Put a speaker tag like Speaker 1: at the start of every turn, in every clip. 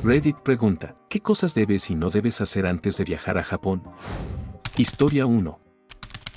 Speaker 1: Reddit pregunta, ¿qué cosas debes y no debes hacer antes de viajar a Japón? Historia 1.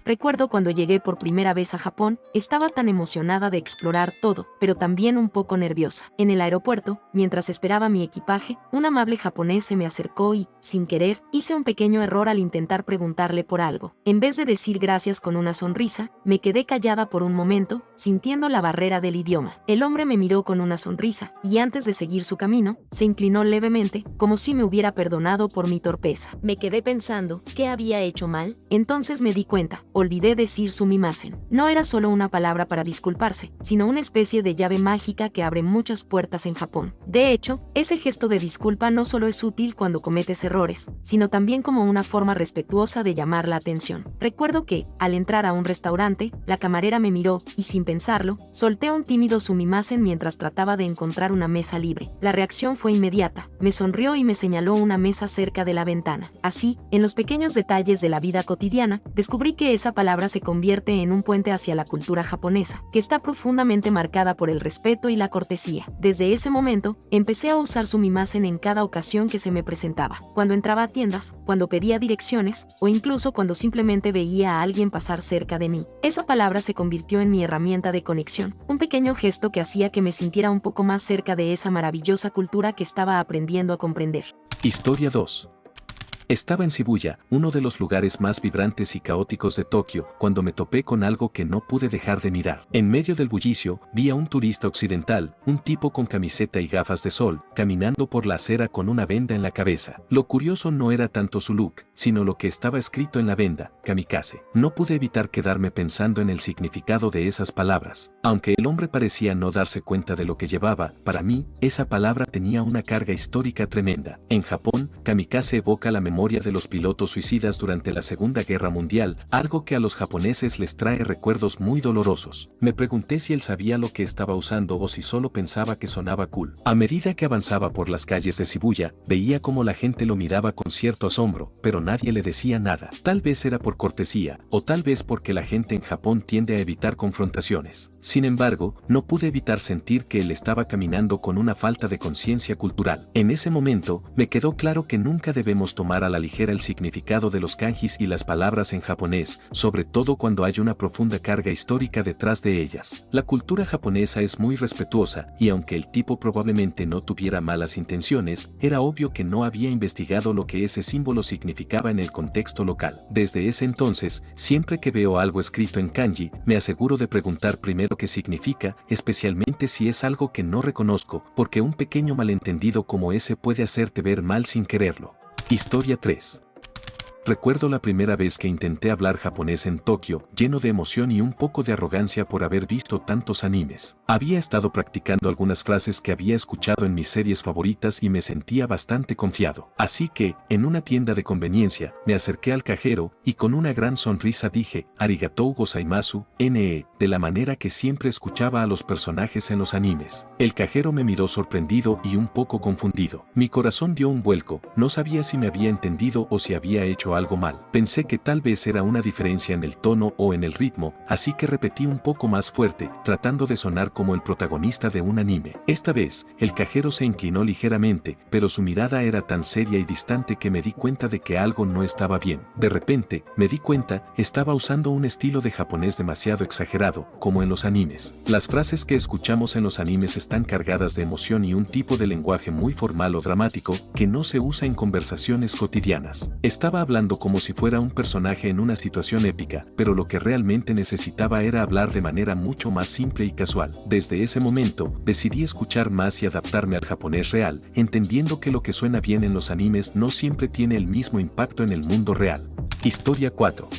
Speaker 2: Recuerdo cuando llegué por primera vez a Japón, estaba tan emocionada de explorar todo, pero también un poco nerviosa. En el aeropuerto, mientras esperaba mi equipaje, un amable japonés se me acercó y, sin querer, hice un pequeño error al intentar preguntarle por algo. En vez de decir gracias con una sonrisa, me quedé callada por un momento, sintiendo la barrera del idioma. El hombre me miró con una sonrisa, y antes de seguir su camino, se inclinó levemente, como si me hubiera perdonado por mi torpeza. Me quedé pensando, ¿qué había hecho mal? Entonces me di cuenta. Olvidé decir sumimasen. No era solo una palabra para disculparse, sino una especie de llave mágica que abre muchas puertas en Japón. De hecho, ese gesto de disculpa no solo es útil cuando cometes errores, sino también como una forma respetuosa de llamar la atención. Recuerdo que, al entrar a un restaurante, la camarera me miró y, sin pensarlo, solté un tímido sumimasen mientras trataba de encontrar una mesa libre. La reacción fue inmediata. Me sonrió y me señaló una mesa cerca de la ventana. Así, en los pequeños detalles de la vida cotidiana, descubrí que esa palabra se convierte en un puente hacia la cultura japonesa, que está profundamente marcada por el respeto y la cortesía. Desde ese momento, empecé a usar sumimasen en cada ocasión que se me presentaba. Cuando entraba a tiendas, cuando pedía direcciones, o incluso cuando simplemente veía a alguien pasar cerca de mí. Esa palabra se convirtió en mi herramienta de conexión, un pequeño gesto que hacía que me sintiera un poco más cerca de esa maravillosa cultura que estaba aprendiendo a comprender.
Speaker 1: Historia 2. Estaba en Shibuya, uno de los lugares más vibrantes y caóticos de Tokio, cuando me topé con algo que no pude dejar de mirar. En medio del bullicio, vi a un turista occidental, un tipo con camiseta y gafas de sol, caminando por la acera con una venda en la cabeza. Lo curioso no era tanto su look, sino lo que estaba escrito en la venda, kamikaze. No pude evitar quedarme pensando en el significado de esas palabras. Aunque el hombre parecía no darse cuenta de lo que llevaba, para mí, esa palabra tenía una carga histórica tremenda. En Japón, kamikaze evoca la memoria de los pilotos suicidas durante la Segunda Guerra Mundial, algo que a los japoneses les trae recuerdos muy dolorosos. Me pregunté si él sabía lo que estaba usando o si solo pensaba que sonaba cool. A medida que avanzaba por las calles de Shibuya, veía cómo la gente lo miraba con cierto asombro, pero nadie le decía nada. Tal vez era por cortesía, o tal vez porque la gente en Japón tiende a evitar confrontaciones. Sin embargo, no pude evitar sentir que él estaba caminando con una falta de conciencia cultural. En ese momento, me quedó claro que nunca debemos tomar a la ligera el significado de los kanjis y las palabras en japonés, sobre todo cuando hay una profunda carga histórica detrás de ellas. La cultura japonesa es muy respetuosa, y aunque el tipo probablemente no tuviera malas intenciones, era obvio que no había investigado lo que ese símbolo significaba en el contexto local. Desde ese entonces, siempre que veo algo escrito en kanji, me aseguro de preguntar primero qué significa, especialmente si es algo que no reconozco, porque un pequeño malentendido como ese puede hacerte ver mal sin quererlo. Historia 3. Recuerdo la primera vez que intenté hablar japonés en Tokio, lleno de emoción y un poco de arrogancia por haber visto tantos animes. Había estado practicando algunas frases que había escuchado en mis series favoritas y me sentía bastante confiado. Así que, en una tienda de conveniencia, me acerqué al cajero y con una gran sonrisa dije, Arigatou gozaimasu, NE, de la manera que siempre escuchaba a los personajes en los animes. El cajero me miró sorprendido y un poco confundido. Mi corazón dio un vuelco, no sabía si me había entendido o si había hecho algo mal. Pensé que tal vez era una diferencia en el tono o en el ritmo, así que repetí un poco más fuerte, tratando de sonar como el protagonista de un anime. Esta vez, el cajero se inclinó ligeramente, pero su mirada era tan seria y distante que me di cuenta de que algo no estaba bien. De repente, me di cuenta, estaba usando un estilo de japonés demasiado exagerado, como en los animes. Las frases que escuchamos en los animes están cargadas de emoción y un tipo de lenguaje muy formal o dramático, que no se usa en conversaciones cotidianas. Estaba hablando como si fuera un personaje en una situación épica, pero lo que realmente necesitaba era hablar de manera mucho más simple y casual. Desde ese momento, decidí escuchar más y adaptarme al japonés real, entendiendo que lo que suena bien en los animes no siempre tiene el mismo impacto en el mundo real. Historia 4.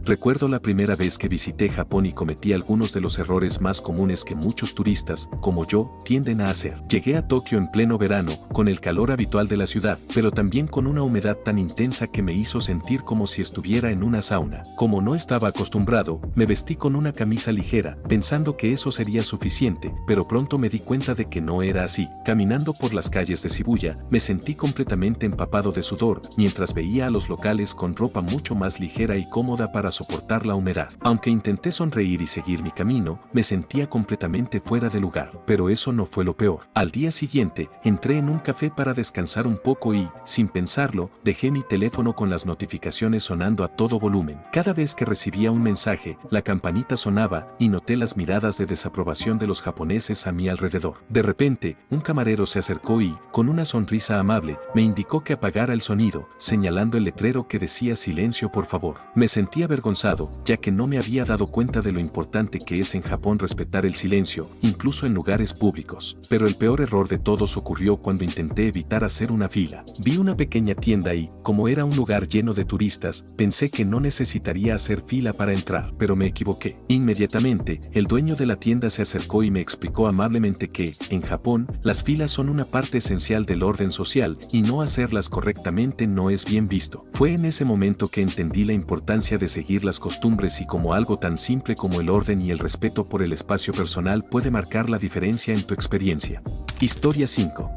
Speaker 1: Recuerdo la primera vez que visité Japón y cometí algunos de los errores más comunes que muchos turistas, como yo, tienden a hacer. Llegué a Tokio en pleno verano, con el calor habitual de la ciudad, pero también con una humedad tan intensa que me hizo sentir como si estuviera en una sauna. Como no estaba acostumbrado, me vestí con una camisa ligera, pensando que eso sería suficiente, pero pronto me di cuenta de que no era así. Caminando por las calles de Shibuya, me sentí completamente empapado de sudor, mientras veía a los locales con ropa mucho más ligera y cómoda para soportar la humedad. Aunque intenté sonreír y seguir mi camino, me sentía completamente fuera de lugar. Pero eso no fue lo peor. Al día siguiente, entré en un café para descansar un poco y, sin pensarlo, dejé mi teléfono con las notificaciones sonando a todo volumen. Cada vez que recibía un mensaje, la campanita sonaba y noté las miradas de desaprobación de los japoneses a mi alrededor. De repente, un camarero se acercó y, con una sonrisa amable, me indicó que apagara el sonido, señalando el letrero que decía silencio por favor. Me sentí avergonzado, ya que no me había dado cuenta de lo importante que es en Japón respetar el silencio, incluso en lugares públicos. Pero el peor error de todos ocurrió cuando intenté evitar hacer una fila. Vi una pequeña tienda y, como era un lugar lleno de turistas, pensé que no necesitaría hacer fila para entrar, pero me equivoqué. Inmediatamente, el dueño de la tienda se acercó y me explicó amablemente que, en Japón, las filas son una parte esencial del orden social y no hacerlas correctamente no es bien visto. Fue en ese momento que entendí la importancia de seguir las costumbres y cómo algo tan simple como el orden y el respeto por el espacio personal puede marcar la diferencia en tu experiencia. Historia 5.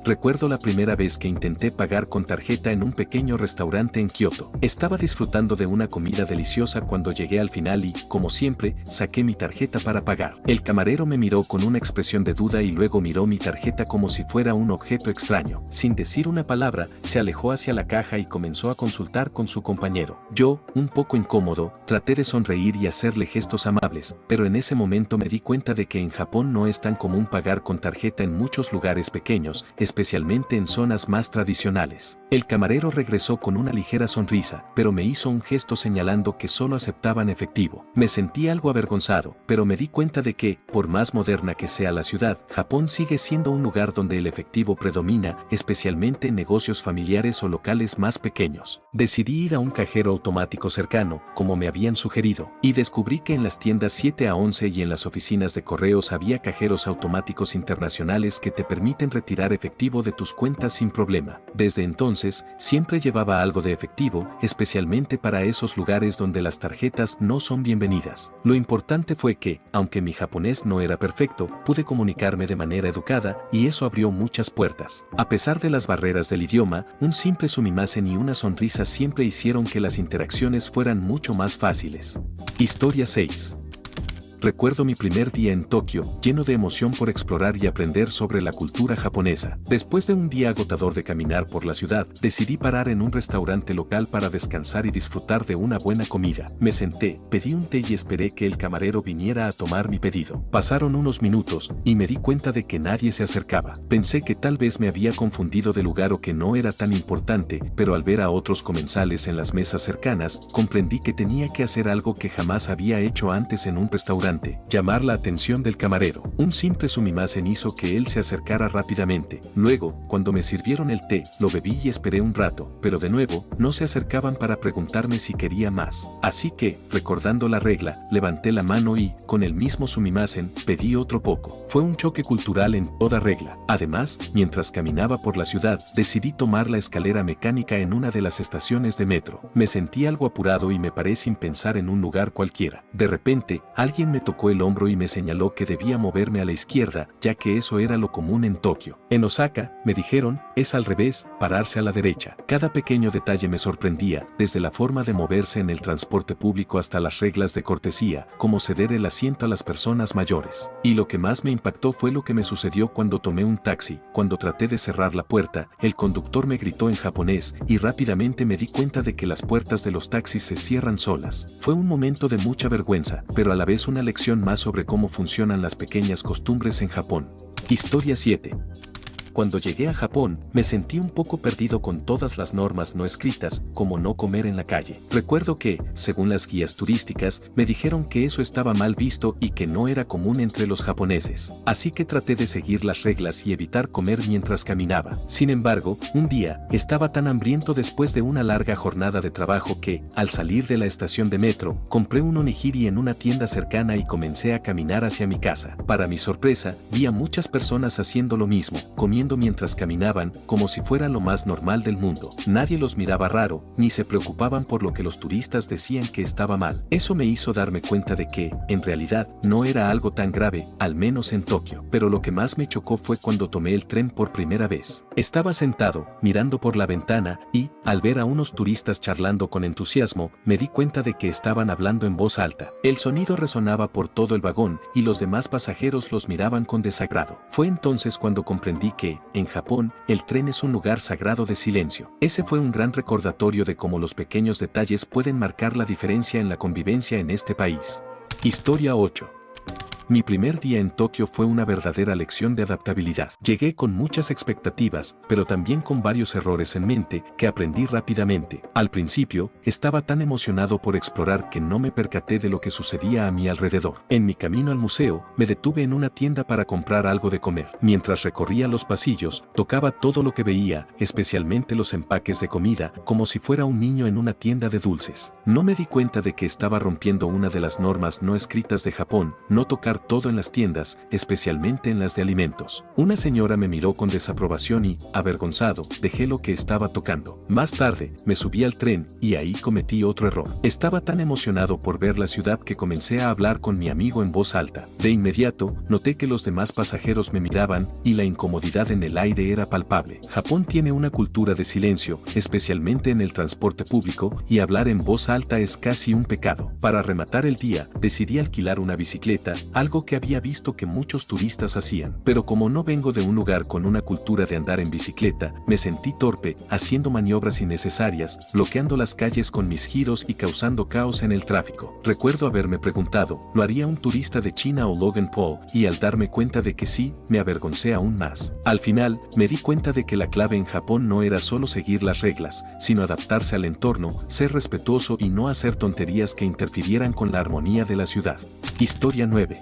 Speaker 1: Recuerdo la primera vez que intenté pagar con tarjeta en un pequeño restaurante en Kioto. Estaba disfrutando de una comida deliciosa cuando llegué al final y, como siempre, saqué mi tarjeta para pagar. El camarero me miró con una expresión de duda y luego miró mi tarjeta como si fuera un objeto extraño. Sin decir una palabra, se alejó hacia la caja y comenzó a consultar con su compañero. Yo, un poco incómodo, traté de sonreír y hacerle gestos amables, pero en ese momento me di cuenta de que en Japón no es tan común pagar con tarjeta en muchos lugares pequeños, especialmente en zonas más tradicionales. El camarero regresó con una ligera sonrisa, pero me hizo un gesto señalando que solo aceptaban efectivo. Me sentí algo avergonzado, pero me di cuenta de que, por más moderna que sea la ciudad, Japón sigue siendo un lugar donde el efectivo predomina, especialmente en negocios familiares o locales más pequeños. Decidí ir a un cajero automático cercano, como me habían sugerido, y descubrí que en las tiendas 7 a 11 y en las oficinas de correos había cajeros automáticos internacionales que te permiten retirar efectivo de tus cuentas sin problema. Desde entonces, siempre llevaba algo de efectivo, especialmente para esos lugares donde las tarjetas no son bienvenidas. Lo importante fue que, aunque mi japonés no era perfecto, pude comunicarme de manera educada y eso abrió muchas puertas. A pesar de las barreras del idioma, un simple sumimasen y una sonrisa siempre hicieron que las interacciones fueran mucho más fáciles. Historia 6. Recuerdo mi primer día en Tokio, lleno de emoción por explorar y aprender sobre la cultura japonesa. Después de un día agotador de caminar por la ciudad, decidí parar en un restaurante local para descansar y disfrutar de una buena comida. Me senté, pedí un té y esperé que el camarero viniera a tomar mi pedido. Pasaron unos minutos, y me di cuenta de que nadie se acercaba. Pensé que tal vez me había confundido de lugar o que no era tan importante, pero al ver a otros comensales en las mesas cercanas, comprendí que tenía que hacer algo que jamás había hecho antes en un restaurante. Llamar la atención del camarero. Un simple sumimasen hizo que él se acercara rápidamente. Luego, cuando me sirvieron el té, lo bebí y esperé un rato, pero de nuevo, no se acercaban para preguntarme si quería más. Así que, recordando la regla, levanté la mano y, con el mismo sumimasen, pedí otro poco. Fue un choque cultural en toda regla. Además, mientras caminaba por la ciudad, decidí tomar la escalera mecánica en una de las estaciones de metro. Me sentí algo apurado y me paré sin pensar en un lugar cualquiera. De repente, alguien me tocó el hombro y me señaló que debía moverme a la izquierda, ya que eso era lo común en Tokio. En Osaka, me dijeron, es al revés, pararse a la derecha. Cada pequeño detalle me sorprendía, desde la forma de moverse en el transporte público hasta las reglas de cortesía, como ceder el asiento a las personas mayores. Y lo que más me impactó fue lo que me sucedió cuando tomé un taxi. Cuando traté de cerrar la puerta, el conductor me gritó en japonés y rápidamente me di cuenta de que las puertas de los taxis se cierran solas. Fue un momento de mucha vergüenza, pero a la vez una lección más sobre cómo funcionan las pequeñas costumbres en Japón. Historia 7. Cuando llegué a Japón, me sentí un poco perdido con todas las normas no escritas, como no comer en la calle. Recuerdo que, según las guías turísticas, me dijeron que eso estaba mal visto y que no era común entre los japoneses. Así que traté de seguir las reglas y evitar comer mientras caminaba. Sin embargo, un día, estaba tan hambriento después de una larga jornada de trabajo que, al salir de la estación de metro, compré un onigiri en una tienda cercana y comencé a caminar hacia mi casa. Para mi sorpresa, vi a muchas personas haciendo lo mismo, comiendo sonriendo mientras caminaban, como si fuera lo más normal del mundo. Nadie los miraba raro, ni se preocupaban por lo que los turistas decían que estaba mal. Eso me hizo darme cuenta de que, en realidad, no era algo tan grave, al menos en Tokio. Pero lo que más me chocó fue cuando tomé el tren por primera vez. Estaba sentado, mirando por la ventana, y, al ver a unos turistas charlando con entusiasmo, me di cuenta de que estaban hablando en voz alta. El sonido resonaba por todo el vagón, y los demás pasajeros los miraban con desagrado. Fue entonces cuando comprendí que, en Japón, el tren es un lugar sagrado de silencio. Ese fue un gran recordatorio de cómo los pequeños detalles pueden marcar la diferencia en la convivencia en este país. Historia 8. Mi primer día en Tokio fue una verdadera lección de adaptabilidad. Llegué con muchas expectativas, pero también con varios errores en mente que aprendí rápidamente. Al principio, estaba tan emocionado por explorar que no me percaté de lo que sucedía a mi alrededor. En mi camino al museo, me detuve en una tienda para comprar algo de comer. Mientras recorría los pasillos, tocaba todo lo que veía, especialmente los empaques de comida, como si fuera un niño en una tienda de dulces. No me di cuenta de que estaba rompiendo una de las normas no escritas de Japón, no tocar todo en las tiendas, especialmente en las de alimentos. Una señora me miró con desaprobación y, avergonzado, dejé lo que estaba tocando. Más tarde, me subí al tren y ahí cometí otro error. Estaba tan emocionado por ver la ciudad que comencé a hablar con mi amigo en voz alta. De inmediato, noté que los demás pasajeros me miraban y la incomodidad en el aire era palpable. Japón tiene una cultura de silencio, especialmente en el transporte público, y hablar en voz alta es casi un pecado. Para rematar el día, decidí alquilar una bicicleta, algo que había visto que muchos turistas hacían. Pero como no vengo de un lugar con una cultura de andar en bicicleta, me sentí torpe, haciendo maniobras innecesarias, bloqueando las calles con mis giros y causando caos en el tráfico. Recuerdo haberme preguntado, ¿lo haría un turista de China o Logan Paul? Y al darme cuenta de que sí, me avergoncé aún más. Al final, me di cuenta de que la clave en Japón no era solo seguir las reglas, sino adaptarse al entorno, ser respetuoso y no hacer tonterías que interfirieran con la armonía de la ciudad. Historia 9.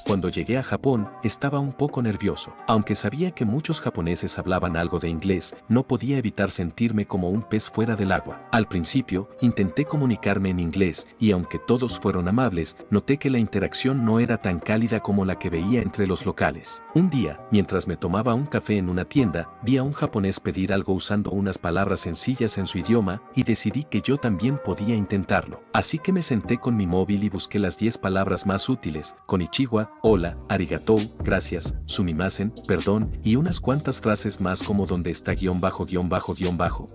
Speaker 1: Cuando llegué a Japón, estaba un poco nervioso. Aunque sabía que muchos japoneses hablaban algo de inglés, no podía evitar sentirme como un pez fuera del agua. Al principio, intenté comunicarme en inglés, y aunque todos fueron amables, noté que la interacción no era tan cálida como la que veía entre los locales. Un día, mientras me tomaba un café en una tienda, vi a un japonés pedir algo usando unas palabras sencillas en su idioma, y decidí que yo también podía intentarlo. Así que me senté con mi móvil y busqué las 10 palabras más útiles: konnichiwa, hola, arigatou, gracias, sumimasen, perdón, y unas cuantas frases más como donde está guión bajo,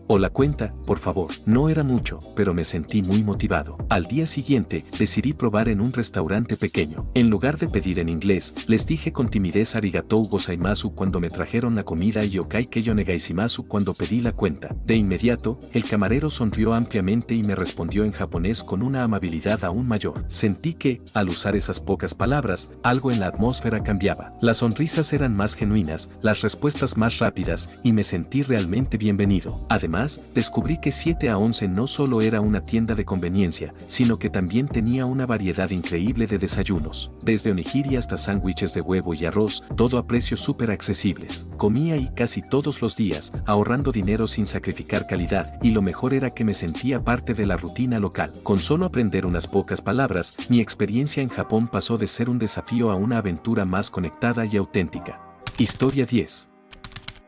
Speaker 1: o la cuenta, por favor. No era mucho, pero me sentí muy motivado. Al día siguiente, decidí probar en un restaurante pequeño. En lugar de pedir en inglés, les dije con timidez arigatou gozaimasu cuando me trajeron la comida y yokai keyo negaishimasu cuando pedí la cuenta. De inmediato, el camarero sonrió ampliamente y me respondió en japonés con una amabilidad aún mayor. Sentí que, al usar esas pocas palabras, algo en la atmósfera cambiaba. Las sonrisas eran más genuinas, las respuestas más rápidas, y me sentí realmente bienvenido. Además, descubrí que 7 a 11 no solo era una tienda de conveniencia, sino que también tenía una variedad increíble de desayunos. Desde onigiri hasta sándwiches de huevo y arroz, todo a precios súper accesibles. Comía ahí casi todos los días, ahorrando dinero sin sacrificar calidad, y lo mejor era que me sentía parte de la rutina local. Con solo aprender unas pocas palabras, mi experiencia en Japón pasó de ser un desafío a una aventura más conectada y auténtica. Historia 10.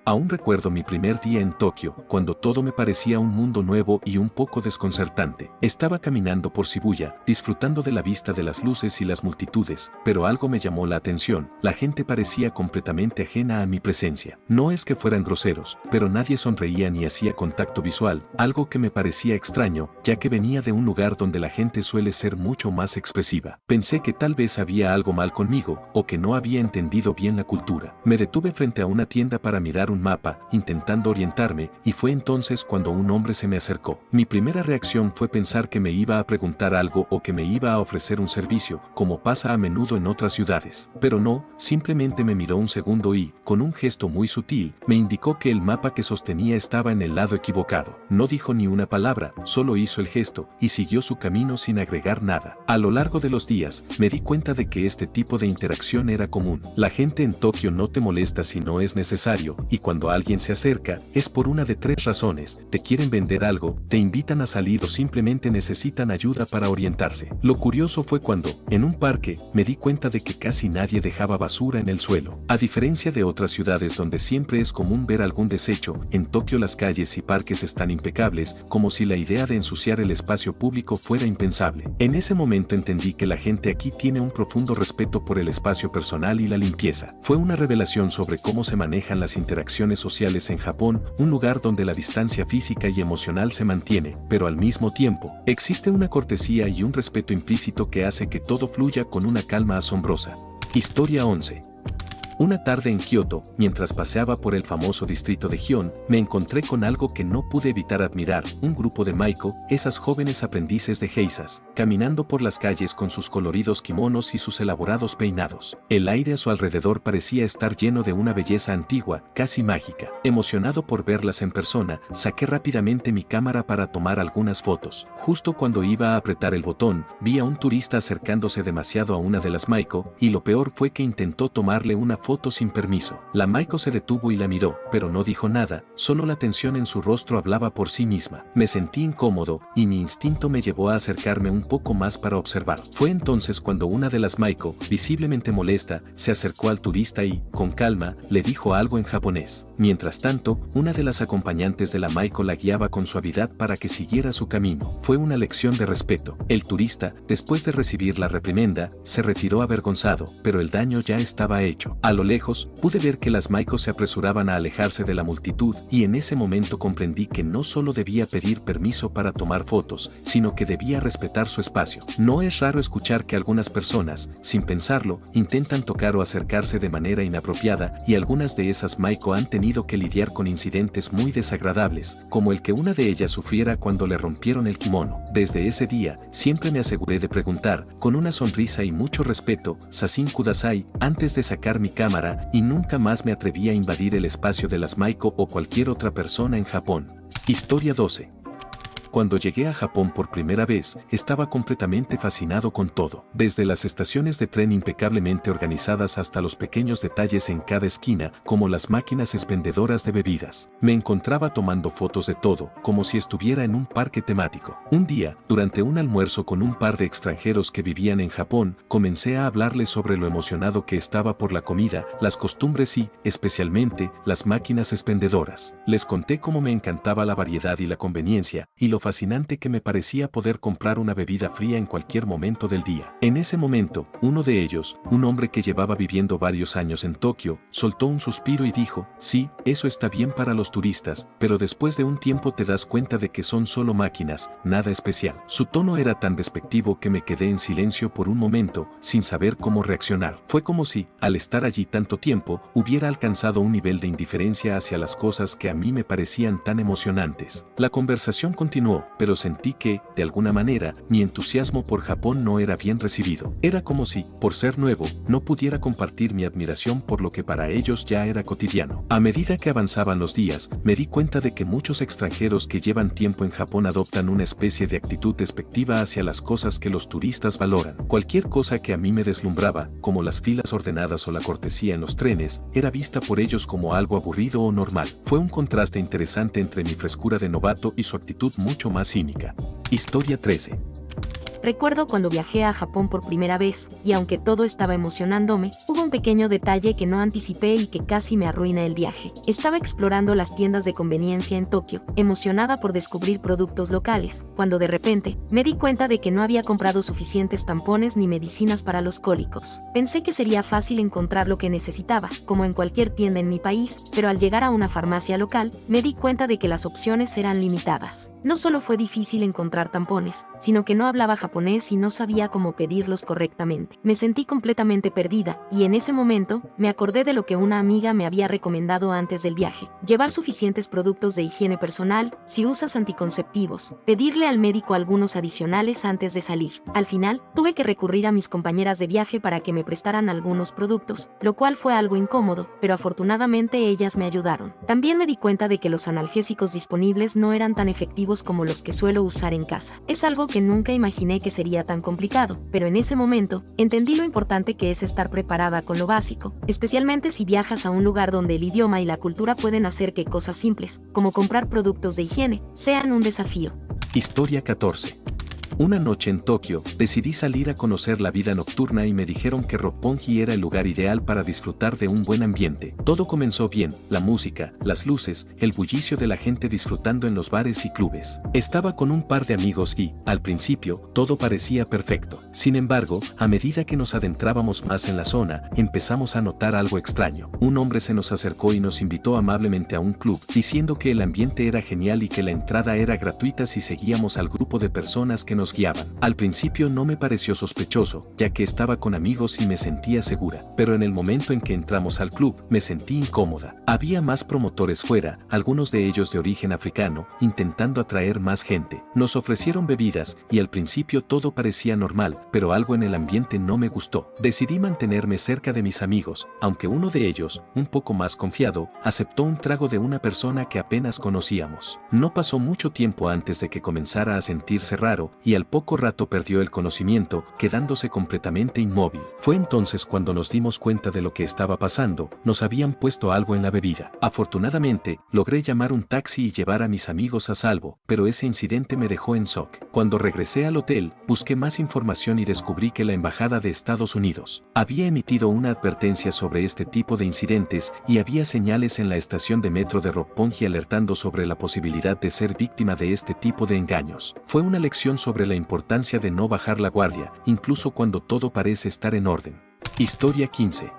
Speaker 1: Aún recuerdo mi primer día en Tokio, cuando todo me parecía un mundo nuevo y un poco desconcertante. Estaba caminando por Shibuya, disfrutando de la vista de las luces y las multitudes, pero algo me llamó la atención: la gente parecía completamente ajena a mi presencia. No es que fueran groseros, pero nadie sonreía ni hacía contacto visual, algo que me parecía extraño, ya que venía de un lugar donde la gente suele ser mucho más expresiva. Pensé que tal vez había algo mal conmigo, o que no había entendido bien la cultura. Me detuve frente a una tienda para mirar un mapa, intentando orientarme, y fue entonces cuando un hombre se me acercó. Mi primera reacción fue pensar que me iba a preguntar algo o que me iba a ofrecer un servicio, como pasa a menudo en otras ciudades. Pero no, simplemente me miró un segundo y, con un gesto muy sutil, me indicó que el mapa que sostenía estaba en el lado equivocado. No dijo ni una palabra, solo hizo el gesto, y siguió su camino sin agregar nada. A lo largo de los días, me di cuenta de que este tipo de interacción era común. La gente en Tokio no te molesta si no es necesario, y cuando alguien se acerca, es por una de tres razones: te quieren vender algo, te invitan a salir o simplemente necesitan ayuda para orientarse. Lo curioso fue cuando, en un parque, me di cuenta de que casi nadie dejaba basura en el suelo. A diferencia de otras ciudades donde siempre es común ver algún desecho, en Tokio las calles y parques están impecables, como si la idea de ensuciar el espacio público fuera impensable. En ese momento entendí que la gente aquí tiene un profundo respeto por el espacio personal y la limpieza. Fue una revelación sobre cómo se manejan las interacciones sociales en Japón, un lugar donde la distancia física y emocional se mantiene, pero al mismo tiempo, existe una cortesía y un respeto implícito que hace que todo fluya con una calma asombrosa. Historia 11. Una tarde en Kioto, mientras paseaba por el famoso distrito de Gion, me encontré con algo que no pude evitar admirar: un grupo de maiko, esas jóvenes aprendices de geishas, caminando por las calles con sus coloridos kimonos y sus elaborados peinados. El aire a su alrededor parecía estar lleno de una belleza antigua, casi mágica. Emocionado por verlas en persona, saqué rápidamente mi cámara para tomar algunas fotos. Justo cuando iba a apretar el botón, vi a un turista acercándose demasiado a una de las maiko, y lo peor fue que intentó tomarle una foto sin permiso. La maiko se detuvo y la miró, pero no dijo nada, solo la tensión en su rostro hablaba por sí misma. Me sentí incómodo, y mi instinto me llevó a acercarme un poco más para observar. Fue entonces cuando una de las maiko, visiblemente molesta, se acercó al turista y, con calma, le dijo algo en japonés. Mientras tanto, una de las acompañantes de la maiko la guiaba con suavidad para que siguiera su camino. Fue una lección de respeto. El turista, después de recibir la reprimenda, se retiró avergonzado, pero el daño ya estaba hecho. A lo lejos, pude ver que las maiko se apresuraban a alejarse de la multitud, y en ese momento comprendí que no solo debía pedir permiso para tomar fotos, sino que debía respetar su espacio. No es raro escuchar que algunas personas, sin pensarlo, intentan tocar o acercarse de manera inapropiada, y algunas de esas maiko han tenido que lidiar con incidentes muy desagradables, como el que una de ellas sufriera cuando le rompieron el kimono. Desde ese día, siempre me aseguré de preguntar, con una sonrisa y mucho respeto, "Sasin kudasai", antes de sacar mi cámara, y nunca más me atreví a invadir el espacio de las maiko o cualquier otra persona en Japón. Historia 12. Cuando llegué a Japón por primera vez, estaba completamente fascinado con todo. Desde las estaciones de tren impecablemente organizadas hasta los pequeños detalles en cada esquina, como las máquinas expendedoras de bebidas. Me encontraba tomando fotos de todo, como si estuviera en un parque temático. Un día, durante un almuerzo con un par de extranjeros que vivían en Japón, comencé a hablarles sobre lo emocionado que estaba por la comida, las costumbres y, especialmente, las máquinas expendedoras. Les conté cómo me encantaba la variedad y la conveniencia, y lo fascinante que me parecía poder comprar una bebida fría en cualquier momento del día. En ese momento, uno de ellos, un hombre que llevaba viviendo varios años en Tokio, soltó un suspiro y dijo: "Sí, eso está bien para los turistas, pero después de un tiempo te das cuenta de que son solo máquinas, nada especial". Su tono era tan despectivo que me quedé en silencio por un momento, sin saber cómo reaccionar. Fue como si, al estar allí tanto tiempo, hubiera alcanzado un nivel de indiferencia hacia las cosas que a mí me parecían tan emocionantes. La conversación continuó, pero sentí que, de alguna manera, mi entusiasmo por Japón no era bien recibido. Era como si, por ser nuevo, no pudiera compartir mi admiración por lo que para ellos ya era cotidiano. A medida que avanzaban los días, me di cuenta de que muchos extranjeros que llevan tiempo en Japón adoptan una especie de actitud despectiva hacia las cosas que los turistas valoran. Cualquier cosa que a mí me deslumbraba, como las filas ordenadas o la cortesía en los trenes, era vista por ellos como algo aburrido o normal. Fue un contraste interesante entre mi frescura de novato y su actitud mucho más cínica. Historia 13.
Speaker 2: Recuerdo cuando viajé a Japón por primera vez, y aunque todo estaba emocionándome, hubo un pequeño detalle que no anticipé y que casi me arruina el viaje. Estaba explorando las tiendas de conveniencia en Tokio, emocionada por descubrir productos locales, cuando de repente, me di cuenta de que no había comprado suficientes tampones ni medicinas para los cólicos. Pensé que sería fácil encontrar lo que necesitaba, como en cualquier tienda en mi país, pero al llegar a una farmacia local, me di cuenta de que las opciones eran limitadas. No solo fue difícil encontrar tampones, sino que no hablaba japonés y no sabía cómo pedirlos correctamente. Me sentí completamente perdida, y en ese momento, me acordé de lo que una amiga me había recomendado antes del viaje: llevar suficientes productos de higiene personal, si usas anticonceptivos, pedirle al médico algunos adicionales antes de salir. Al final, tuve que recurrir a mis compañeras de viaje para que me prestaran algunos productos, lo cual fue algo incómodo, pero afortunadamente ellas me ayudaron. También me di cuenta de que los analgésicos disponibles no eran tan efectivos como los que suelo usar en casa. Es algo que nunca imaginé que sería tan complicado, pero en ese momento, entendí lo importante que es estar preparada con lo básico, especialmente si viajas a un lugar donde el idioma y la cultura pueden hacer que cosas simples, como comprar productos de higiene, sean un desafío.
Speaker 1: Historia 14. Una noche en Tokio, decidí salir a conocer la vida nocturna y me dijeron que Roppongi era el lugar ideal para disfrutar de un buen ambiente. Todo comenzó bien, la música, las luces, el bullicio de la gente disfrutando en los bares y clubes. Estaba con un par de amigos y, al principio, todo parecía perfecto. Sin embargo, a medida que nos adentrábamos más en la zona, empezamos a notar algo extraño. Un hombre se nos acercó y nos invitó amablemente a un club, diciendo que el ambiente era genial y que la entrada era gratuita si seguíamos al grupo de personas que nos guiaban. Al principio no me pareció sospechoso, ya que estaba con amigos y me sentía segura, pero en el momento en que entramos al club, me sentí incómoda. Había más promotores fuera, algunos de ellos de origen africano, intentando atraer más gente. Nos ofrecieron bebidas, y al principio todo parecía normal, pero algo en el ambiente no me gustó. Decidí mantenerme cerca de mis amigos, aunque uno de ellos, un poco más confiado, aceptó un trago de una persona que apenas conocíamos. No pasó mucho tiempo antes de que comenzara a sentirse raro, y al poco rato perdió el conocimiento, quedándose completamente inmóvil. Fue entonces cuando nos dimos cuenta de lo que estaba pasando, nos habían puesto algo en la bebida. Afortunadamente, logré llamar un taxi y llevar a mis amigos a salvo, pero ese incidente me dejó en shock. Cuando regresé al hotel, busqué más información y descubrí que la Embajada de Estados Unidos había emitido una advertencia sobre este tipo de incidentes y había señales en la estación de metro de Roppongi alertando sobre la posibilidad de ser víctima de este tipo de engaños. Fue una lección sobre la importancia de no bajar la guardia, incluso cuando todo parece estar en orden. Historia 15.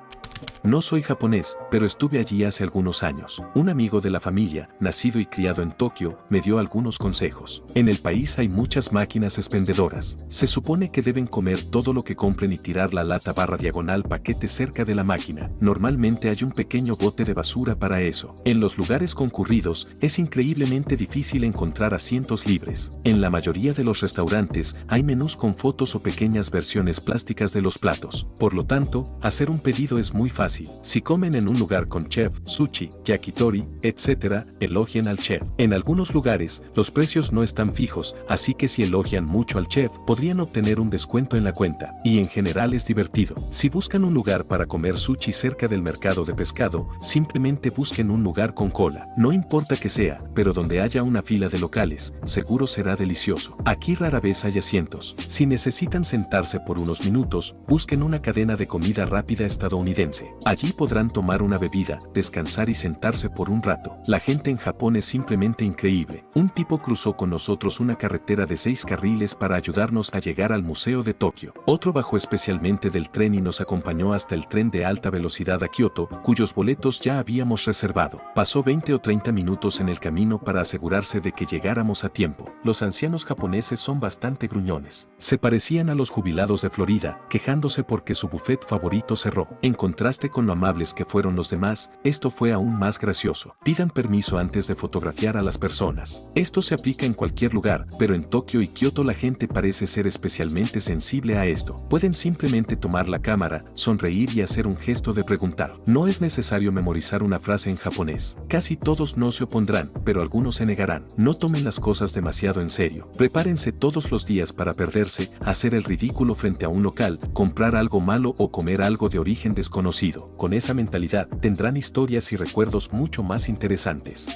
Speaker 1: No soy japonés, pero estuve allí hace algunos años. Un amigo de la familia, nacido y criado en Tokio, me dio algunos consejos. En el país hay muchas máquinas expendedoras. Se supone que deben comer todo lo que compren y tirar la lata barra diagonal paquete cerca de la máquina. Normalmente hay un pequeño bote de basura para eso. En los lugares concurridos, es increíblemente difícil encontrar asientos libres. En la mayoría de los restaurantes, hay menús con fotos o pequeñas versiones plásticas de los platos. Por lo tanto, hacer un pedido es muy fácil. Si comen en un lugar con chef, sushi, yakitori, etc., elogien al chef. En algunos lugares, los precios no están fijos, así que si elogian mucho al chef, podrían obtener un descuento en la cuenta, y en general es divertido. Si buscan un lugar para comer sushi cerca del mercado de pescado, simplemente busquen un lugar con cola. No importa que sea, pero donde haya una fila de locales, seguro será delicioso. Aquí rara vez hay asientos. Si necesitan sentarse por unos minutos, busquen una cadena de comida rápida estadounidense. Allí podrán tomar una bebida, descansar y sentarse por un rato. La gente en Japón es simplemente increíble. Un tipo cruzó con nosotros una carretera de 6 carriles para ayudarnos a llegar al Museo de Tokio. Otro bajó especialmente del tren y nos acompañó hasta el tren de alta velocidad a Kioto, cuyos boletos ya habíamos reservado. Pasó 20 o 30 minutos en el camino para asegurarse de que llegáramos a tiempo. Los ancianos japoneses son bastante gruñones. Se parecían a los jubilados de Florida, quejándose porque su buffet favorito cerró. En contraste con lo amables que fueron los demás, esto fue aún más gracioso. Pidan permiso antes de fotografiar a las personas. Esto se aplica en cualquier lugar, pero en Tokio y Kioto la gente parece ser especialmente sensible a esto. Pueden simplemente tomar la cámara, sonreír y hacer un gesto de preguntar. No es necesario memorizar una frase en japonés. Casi todos no se opondrán, pero algunos se negarán. No tomen las cosas demasiado en serio. Prepárense todos los días para perderse, hacer el ridículo frente a un local, comprar algo malo o comer algo de origen desconocido. Con esa mentalidad, tendrán historias y recuerdos mucho más interesantes.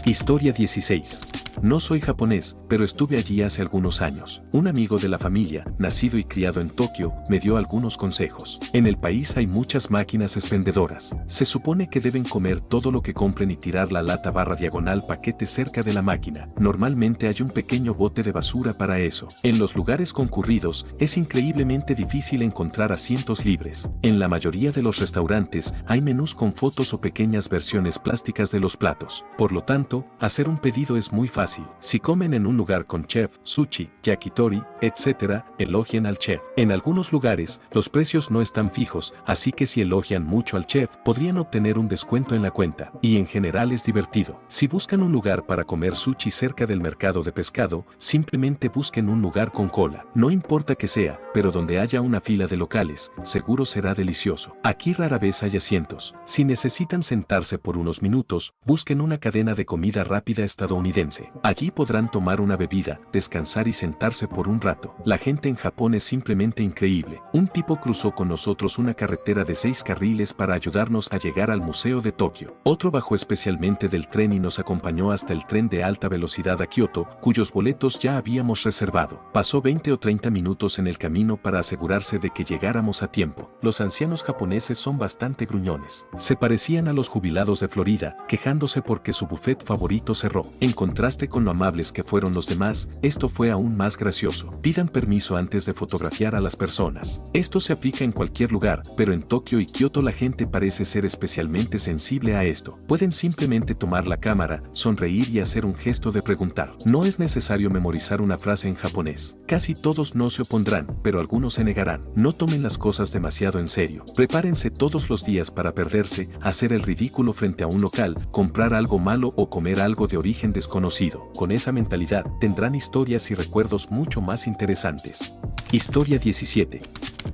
Speaker 1: Historia 16. No soy japonés, pero estuve allí hace algunos años. Un amigo de la familia, nacido y criado en Tokio, me dio algunos consejos. En el país hay muchas máquinas expendedoras. Se supone que deben comer todo lo que compren y tirar la lata barra diagonal paquete cerca de la máquina. Normalmente hay un pequeño bote de basura para eso. En los lugares concurridos, es increíblemente difícil encontrar asientos libres. En la mayoría de los restaurantes, hay menús con fotos o pequeñas versiones plásticas de los platos. Por lo tanto, hacer un pedido es muy fácil. Si comen en un lugar con chef, sushi, yakitori, etc., elogien al chef. En algunos lugares, los precios no están fijos, así que si elogian mucho al chef, podrían obtener un descuento en la cuenta, y en general es divertido. Si buscan un lugar para comer sushi cerca del mercado de pescado, simplemente busquen un lugar con cola. No importa que sea, pero donde haya una fila de locales, seguro será delicioso. Aquí rara vez hay asientos. Si necesitan sentarse por unos minutos, busquen una cadena de comida rápida estadounidense. Allí podrán tomar una bebida, descansar y sentarse por un rato. La gente en Japón es simplemente increíble. Un tipo cruzó con nosotros una carretera de 6 carriles para ayudarnos a llegar al Museo de Tokio. Otro bajó especialmente del tren y nos acompañó hasta el tren de alta velocidad a Kioto, cuyos boletos ya habíamos reservado. Pasó 20 o 30 minutos en el camino para asegurarse de que llegáramos a tiempo. Los ancianos japoneses son bastante gruñones. Se parecían a los jubilados de Florida, quejándose porque su buffet favorito cerró. En contraste con lo amables que fueron los demás, esto fue aún más gracioso. Pidan permiso antes de fotografiar a las personas. Esto se aplica en cualquier lugar, pero en Tokio y Kioto la gente parece ser especialmente sensible a esto. Pueden simplemente tomar la cámara, sonreír y hacer un gesto de preguntar. No es necesario memorizar una frase en japonés. Casi todos no se opondrán, pero algunos se negarán. No tomen las cosas demasiado en serio. Prepárense todos los días para perderse, hacer el ridículo frente a un local, comprar algo malo o comer algo de origen desconocido. Con esa mentalidad, tendrán historias y recuerdos mucho más interesantes. Historia 17.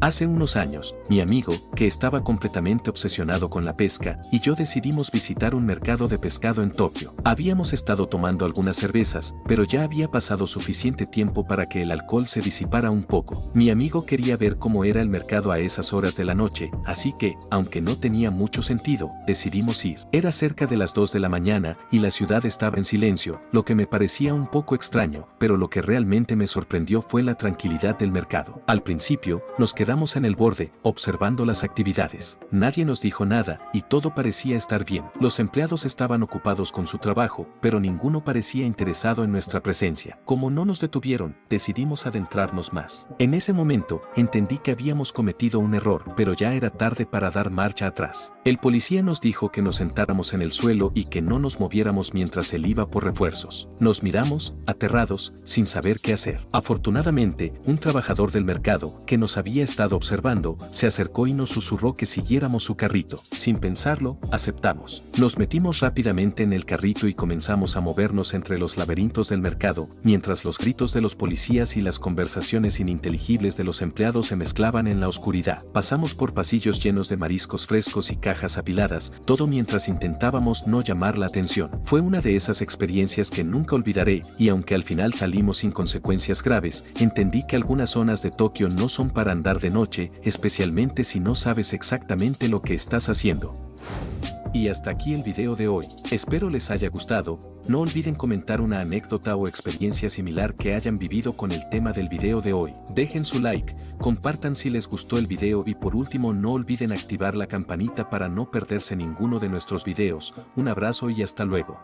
Speaker 1: Hace unos años, mi amigo, que estaba completamente obsesionado con la pesca, y yo decidimos visitar un mercado de pescado en Tokio. Habíamos estado tomando algunas cervezas, pero ya había pasado suficiente tiempo para que el alcohol se disipara un poco. Mi amigo quería ver cómo era el mercado a esas horas de la noche, así que, aunque no tenía mucho sentido, decidimos ir. Era cerca de las 2 de la mañana y la ciudad estaba en silencio, lo que me parecía un poco extraño, pero lo que realmente me sorprendió fue la tranquilidad del mercado. Al principio, nos quedamos en el borde, observando las actividades. Nadie nos dijo nada, y todo parecía estar bien. Los empleados estaban ocupados con su trabajo, pero ninguno parecía interesado en nuestra presencia. Como no nos detuvieron, decidimos adentrarnos más. En ese momento, entendí que habíamos cometido un error, pero ya era tarde para dar marcha atrás. El policía nos dijo que nos sentáramos en el suelo y que no nos moviéramos mientras él iba por refuerzos. Nos miramos, aterrados, sin saber qué hacer. Afortunadamente, un trabajador del mercado, que nos había estado observando, se acercó y nos susurró que siguiéramos su carrito. Sin pensarlo, aceptamos. Nos metimos rápidamente en el carrito y comenzamos a movernos entre los laberintos del mercado, mientras los gritos de los policías y las conversaciones ininteligibles de los empleados se mezclaban en la oscuridad. Pasamos por pasillos llenos de mariscos frescos y cajas apiladas, todo mientras intentábamos no llamar la atención. Fue una de esas experiencias que nunca olvidaré, y aunque al final salimos sin consecuencias graves, entendí que algunas zonas de Tokio no son para andar de noche, especialmente si no sabes exactamente lo que estás haciendo. Y hasta aquí el video de hoy. Espero les haya gustado. No olviden comentar una anécdota o experiencia similar que hayan vivido con el tema del video de hoy. Dejen su like, compartan si les gustó el video y por último no olviden activar la campanita para no perderse ninguno de nuestros videos. Un abrazo y hasta luego.